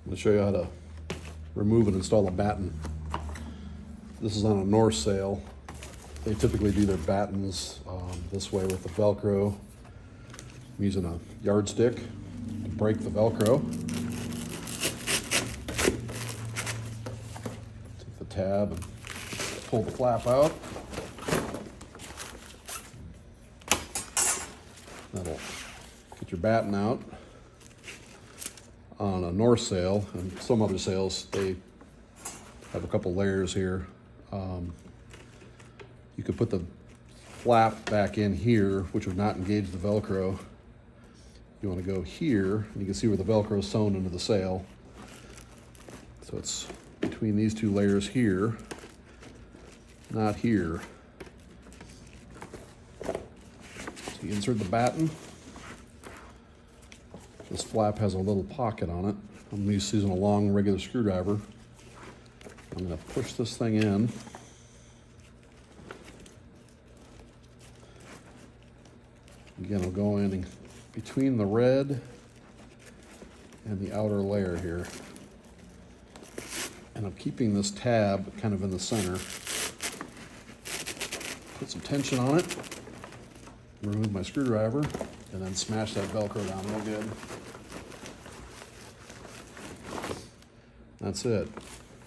I'm going to show you how to remove and install a batten. This is on a north sail. They typically do their battens this way with the Velcro. I'm using a yardstick to break the Velcro. Take the tab and pull the flap out. That'll get your batten out. On a north sail and some other sails, they have a couple layers here. You could put the flap back in here, which would not engage the Velcro. You want to go here, and you can see where the Velcro is sewn into the sail. So it's between these two layers here, not here. So you insert the batten. This flap has a little pocket on it. I'm using a long regular screwdriver. I'm going to push this thing in. Again, I'll go in between the red and the outer layer here. And I'm keeping this tab kind of in the center. Put some tension on it. Remove my screwdriver and then smash that Velcro down real good. That's it.